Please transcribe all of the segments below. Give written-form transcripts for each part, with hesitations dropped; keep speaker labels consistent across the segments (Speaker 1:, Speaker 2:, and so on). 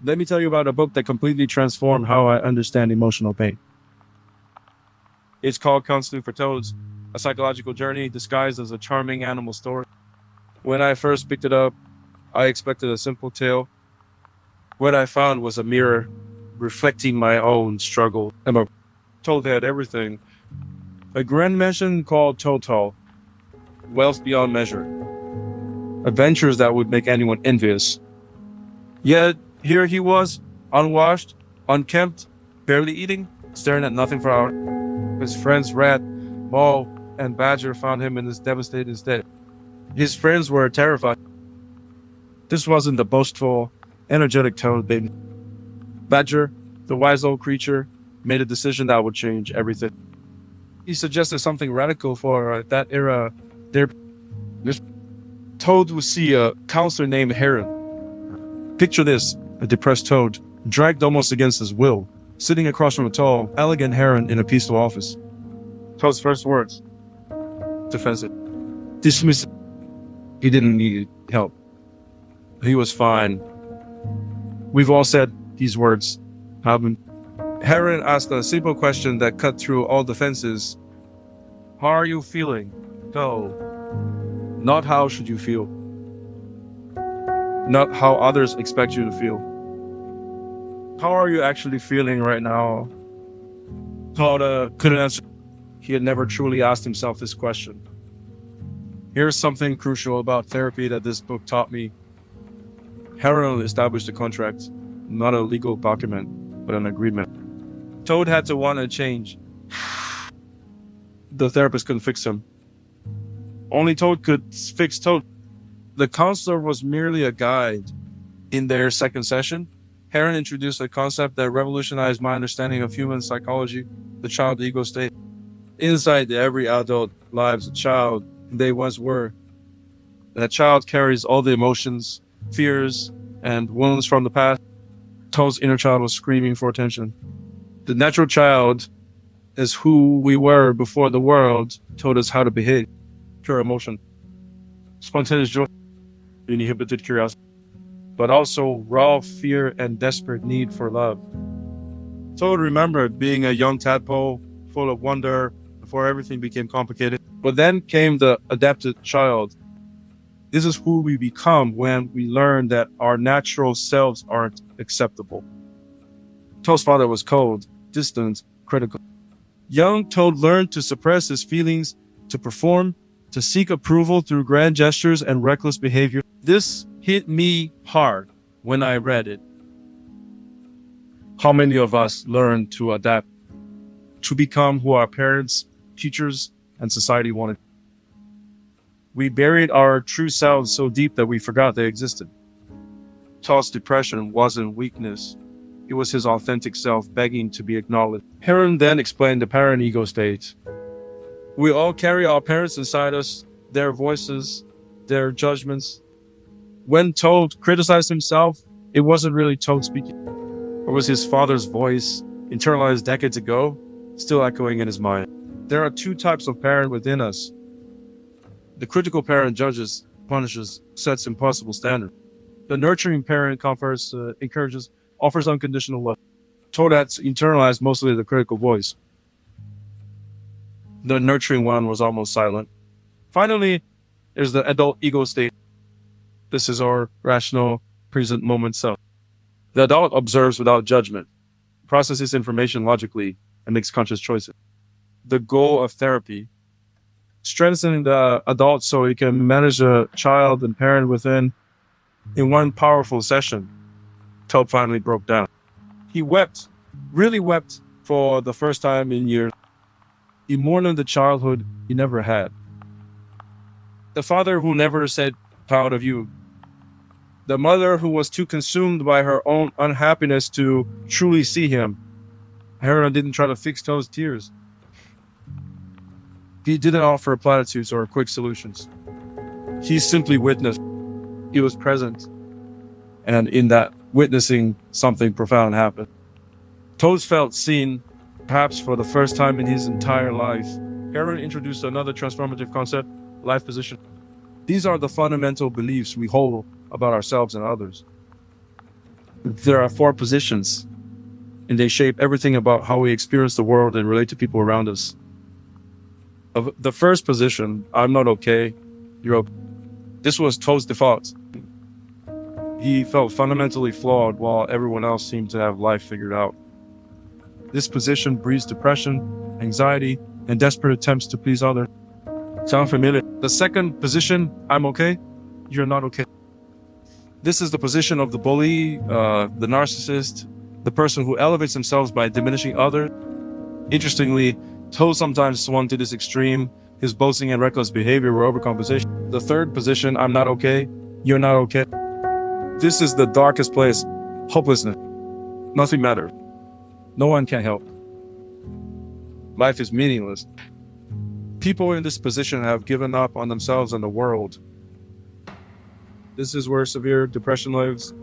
Speaker 1: Let me tell you about a book that completely transformed how I understand emotional pain. It's called Counselling for Toads, a psychological journey disguised as a charming animal story. When I first picked it up, I expected a simple tale. What I found was a mirror reflecting my own struggle. And my Toad had everything. A grand mansion called Total, wealth beyond measure, adventures that would make anyone envious. Yet here he was, unwashed, unkempt, barely eating, staring at nothing for hours. His friends Rat, Maul, and Badger found him in this devastating state. His friends were terrified. This wasn't the boastful, energetic Toad baby. Badger, the wise old creature, made a decision that would change everything. He suggested something radical for that era. There, this Toad would see a counselor named Heron. Picture this: a depressed Toad, dragged almost against his will, sitting across from a tall, elegant Heron in a peaceful office. Toad's first words: defensive, dismissive. He didn't need help. He was fine. We've all said these words, haven't? Heron asked a simple question that cut through all defenses. How are you feeling? No. Not how should you feel. Not how others expect you to feel. How are you actually feeling right now? Todd couldn't answer. He had never truly asked himself this question. Here's something crucial about therapy that this book taught me. Heron established a contract, not a legal document, but an agreement. Toad had to want to change. The therapist couldn't fix him. Only Toad could fix Toad. The counselor was merely a guide. In their second session, Heron introduced a concept that revolutionized my understanding of human psychology, the child ego state. Inside every adult lives a child they once were. That child carries all the emotions, fears, and wounds from the past. Toad's inner child was screaming for attention. The natural child is who we were before the world told us how to behave. Pure emotion, spontaneous joy, uninhibited curiosity, but also raw fear and desperate need for love. Toad remembered being a young tadpole, full of wonder, before everything became complicated. But then came the adapted child. This is who we become when we learn that our natural selves aren't acceptable. Toad's father was cold, distant, critical. Young Toad learned to suppress his feelings, to perform, to seek approval through grand gestures and reckless behavior. This hit me hard when I read it. How many of us learn to adapt, to become who our parents, teachers, and society wanted? We buried our true selves so deep that we forgot they existed. Todd's depression wasn't weakness. It was his authentic self begging to be acknowledged. Heron then explained the parent ego state. We all carry our parents inside us, their voices, their judgments. When Toad criticized himself, it wasn't really Toad speaking. It was his father's voice, internalized decades ago, still echoing in his mind. There are two types of parent within us. The critical parent judges, punishes, sets impossible standards. The nurturing parent comforts, encourages, offers unconditional love. Toad had internalized mostly the critical voice. The nurturing one was almost silent. Finally, there's the adult ego state. This is our rational, present moment self. The adult observes without judgment, processes information logically, and makes conscious choices. The goal of therapy: strengthening the adult so he can manage a child and parent within. In one powerful session, Toad finally broke down. He wept, really wept, for the first time in years. He mourned the childhood he never had. The father who never said, proud of you. The mother who was too consumed by her own unhappiness to truly see him. Heron didn't try to fix Toad's tears. He didn't offer platitudes or quick solutions. He simply witnessed. He was present. And in that witnessing, something profound happened. Toad felt seen, perhaps for the first time in his entire life. Heron introduced another transformative concept: life position. These are the fundamental beliefs we hold about ourselves and others. There are four positions, and they shape everything about how we experience the world and relate to people around us. Of the first position, I'm not okay, you're okay. This was Toad's default. He felt fundamentally flawed while everyone else seemed to have life figured out. This position breeds depression, anxiety, and desperate attempts to please others. Sound familiar? The second position, I'm okay, you're not okay. This is the position of the bully, the narcissist, the person who elevates themselves by diminishing others. Interestingly, Toad sometimes swung to this extreme. His boasting and reckless behavior were overcompensation. The third position, I'm not okay, you're not okay. This is the darkest place. Hopelessness. Nothing matters. No one can help. Life is meaningless. People in this position have given up on themselves and the world. This is where severe depression lives.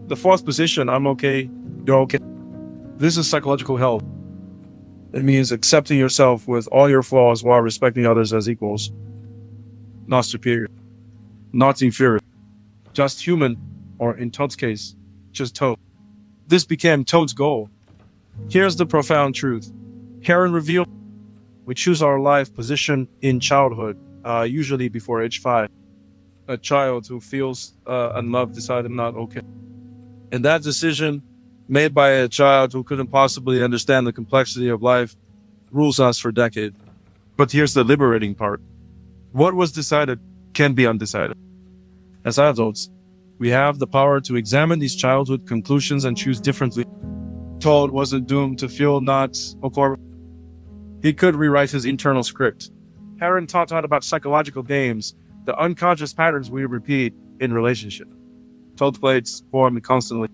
Speaker 1: The fourth position, I'm okay, you're okay. This is psychological health. It means accepting yourself with all your flaws while respecting others as equals. Not superior. Not inferior. Just human, or in Toad's case, just Toad. This became Toad's goal. Here's the profound truth. Heron revealed we choose our life position in childhood, usually before age 5. A child who feels unloved decided not okay. And that decision, made by a child who couldn't possibly understand the complexity of life, rules us for decades. But here's the liberating part. What was decided can be undecided. As adults, we have the power to examine these childhood conclusions and choose differently. Toad wasn't doomed to feel not okay. He could rewrite his internal script. Heron taught Todd about psychological games, the unconscious patterns we repeat in relationship. Toad played form constantly.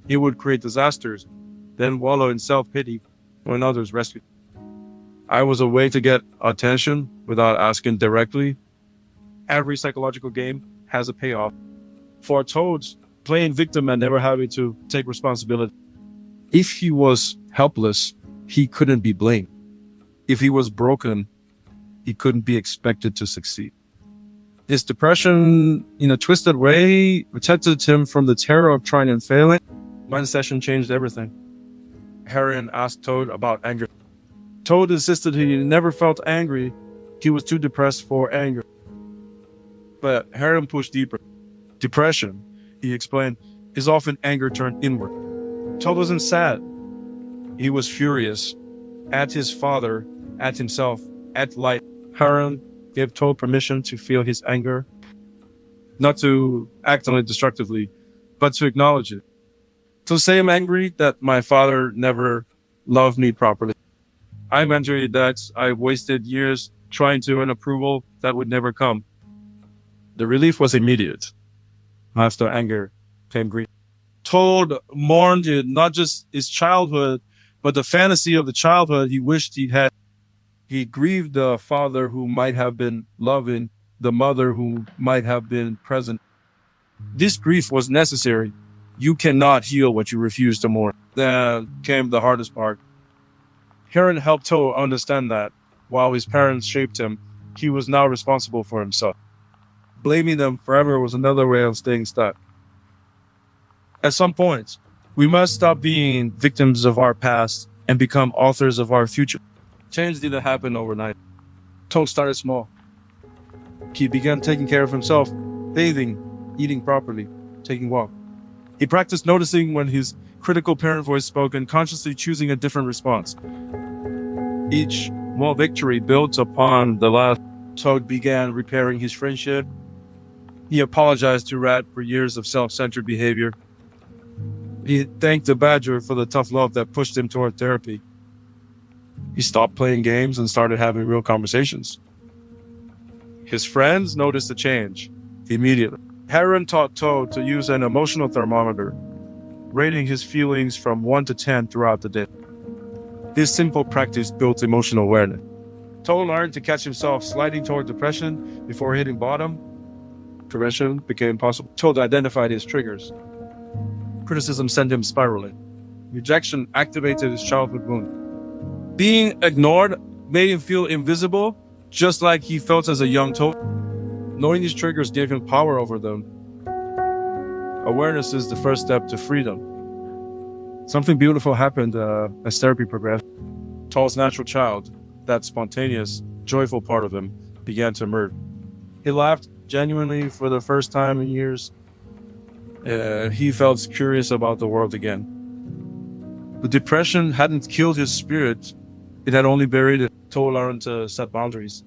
Speaker 1: He would create disasters, then wallow in self-pity when others rescued. I was a way to get attention without asking directly. Every psychological game has a payoff. For Toads, playing victim and never having to take responsibility. If he was helpless, he couldn't be blamed. If he was broken, he couldn't be expected to succeed. His depression, in a twisted way, protected him from the terror of trying and failing. One session changed everything. Heron asked Toad about anger. Toad insisted he never felt angry. He was too depressed for anger. But Heron pushed deeper. Depression, he explained, is often anger turned inward. Toad wasn't sad. He was furious. At his father, at himself, at life. Heron gave Toad permission to feel his anger. Not to act on it destructively, but to acknowledge it. To say I'm angry that my father never loved me properly. I'm angry that I wasted years trying to earn approval that would never come. The relief was immediate. After anger came grief. Toad mourned not just his childhood, but the fantasy of the childhood he wished he had. He grieved the father who might have been loving, the mother who might have been present. This grief was necessary. You cannot heal what you refuse to mourn. Then came the hardest part. Heron helped Toad understand that, while his parents shaped him, he was now responsible for himself. Blaming them forever was another way of staying stuck. At some point, we must stop being victims of our past and become authors of our future. Change didn't happen overnight. Toad started small. He began taking care of himself, bathing, eating properly, taking walks. He practiced noticing when his critical parent voice spoke and consciously choosing a different response. Each small victory built upon the last. Toad began repairing his friendship. He apologized to Rat for years of self-centered behavior. He thanked the Badger for the tough love that pushed him toward therapy. He stopped playing games and started having real conversations. His friends noticed a change immediately. Heron taught Toad to use an emotional thermometer, rating his feelings from 1 to 10 throughout the day. This simple practice built emotional awareness. Toad learned to catch himself sliding toward depression before hitting bottom. Prevention became possible. Toad identified his triggers. Criticism sent him spiraling. Rejection activated his childhood wound. Being ignored made him feel invisible, just like he felt as a young Toad. Knowing these triggers gave him power over them. Awareness is the first step to freedom. Something beautiful happened as therapy progressed. Todd's natural child, that spontaneous, joyful part of him, began to emerge. He laughed genuinely for the first time in years. He felt curious about the world again. The depression hadn't killed his spirit, it had only buried it. Toad learned to set boundaries.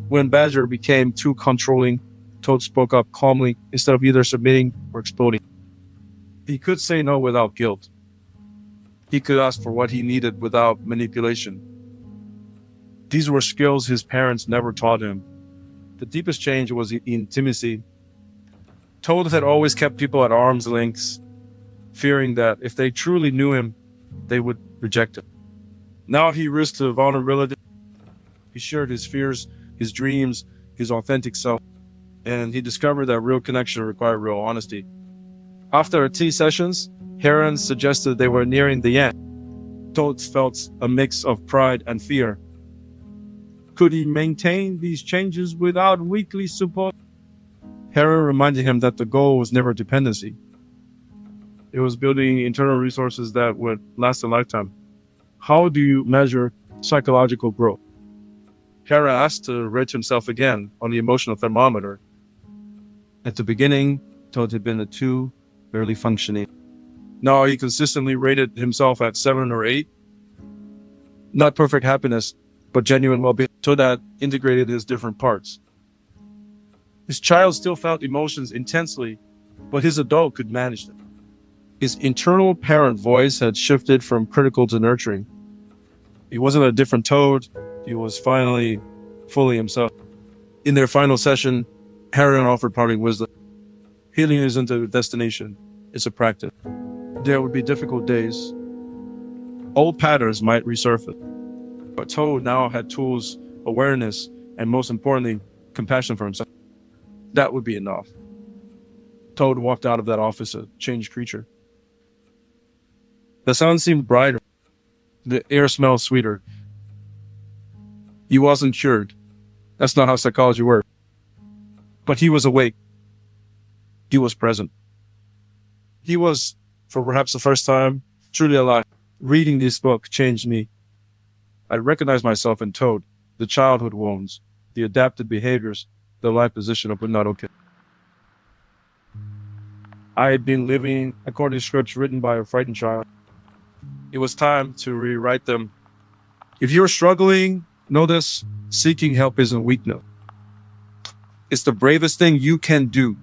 Speaker 1: When Badger became too controlling, Toad spoke up calmly instead of either submitting or exploding. He could say no without guilt. He could ask for what he needed without manipulation. These were skills his parents never taught him. The deepest change was intimacy. Toad had always kept people at arm's length, fearing that if they truly knew him, they would reject him. Now he risked vulnerability. He shared his fears, his dreams, his authentic self, and he discovered that real connection required real honesty. After tea sessions, Heron suggested they were nearing the end. Toad felt a mix of pride and fear. Could he maintain these changes without weekly support? Heron reminded him that the goal was never dependency. It was building internal resources that would last a lifetime. How do you measure psychological growth? Heron asked to rate himself again on the emotional thermometer. At the beginning, Toad had been a 2, barely functioning. Now he consistently rated himself at 7 or 8. Not perfect happiness, but genuine well-being. Toad had integrated his different parts. His child still felt emotions intensely, but his adult could manage them. His internal parent voice had shifted from critical to nurturing. He wasn't a different Toad, he was finally fully himself. In their final session, Heron offered parting wisdom. Healing isn't a destination, it's a practice. There would be difficult days. Old patterns might resurface. But Toad now had tools, awareness, and most importantly, compassion for himself. That would be enough. Toad walked out of that office a changed creature. The sun seemed brighter. The air smelled sweeter. He wasn't cured. That's not how psychology works. But he was awake. He was present. He was, for perhaps the first time, truly alive. Reading this book changed me. I recognized myself in Toad, the childhood wounds, the adapted behaviors, the life position of not okay. I had been living according to scripts written by a frightened child. It was time to rewrite them. If you're struggling, know this: seeking help isn't weakness. It's the bravest thing you can do.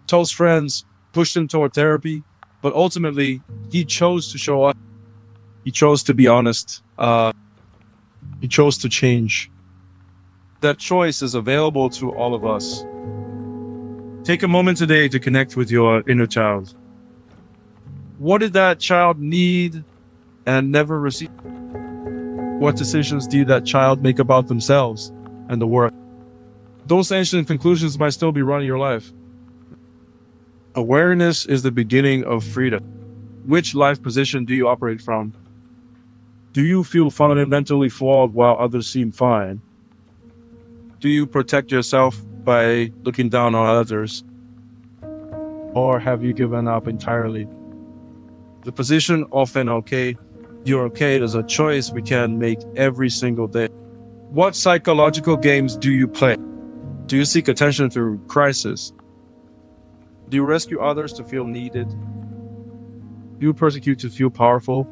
Speaker 1: Toad's friends pushed him toward therapy, but ultimately, he chose to show up. He chose to be honest. He chose to change. That choice is available to all of us. Take a moment today to connect with your inner child. What did that child need and never receive? What decisions did that child make about themselves and the world? Those ancient conclusions might still be running your life. Awareness is the beginning of freedom. Which life position do you operate from? Do you feel fundamentally flawed while others seem fine? Do you protect yourself by looking down on others? Or have you given up entirely? The position often okay, you're okay is a choice we can make every single day. What psychological games do you play? Do you seek attention through crisis? Do you rescue others to feel needed? Do you persecute to feel powerful?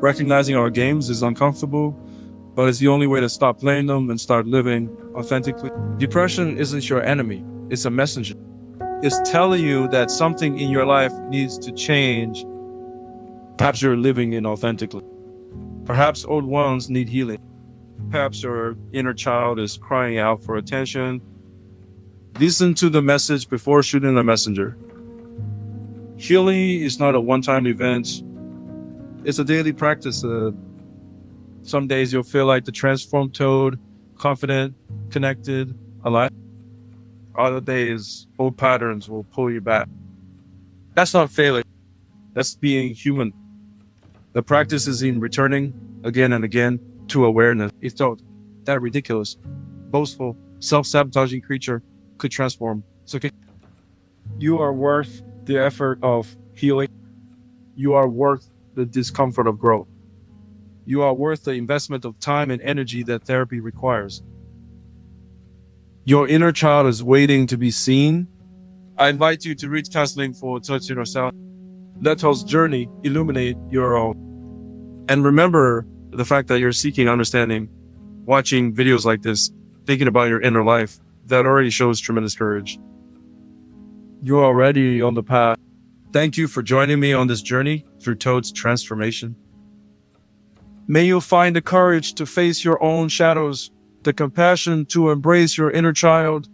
Speaker 1: Recognizing our games is uncomfortable, but it's the only way to stop playing them and start living authentically. Depression isn't your enemy, it's a messenger. It's telling you that something in your life needs to change. Perhaps you're living inauthentically. Perhaps old wounds need healing. Perhaps your inner child is crying out for attention. Listen to the message before shooting the messenger. Healing is not a one-time event. It's a daily practice. Some days you'll feel like the transformed Toad, confident, connected, alive. Other days, old patterns will pull you back. That's not failing. That's being human. The practice is in returning again and again to awareness. He thought that ridiculous, boastful, self-sabotaging creature could transform. It's okay. You are worth the effort of healing. You are worth the discomfort of growth. You are worth the investment of time and energy that therapy requires. Your inner child is waiting to be seen. I invite you to reach counseling for touching yourself. Let us journey illuminate your own. And remember the fact that you're seeking understanding, watching videos like this, thinking about your inner life, that already shows tremendous courage. You're already on the path. Thank you for joining me on this journey through Toad's transformation. May you find the courage to face your own shadows, the compassion to embrace your inner child,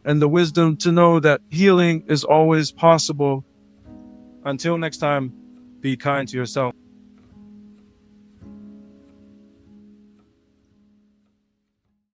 Speaker 1: and the wisdom to know that healing is always possible. Until next time, be kind to yourself.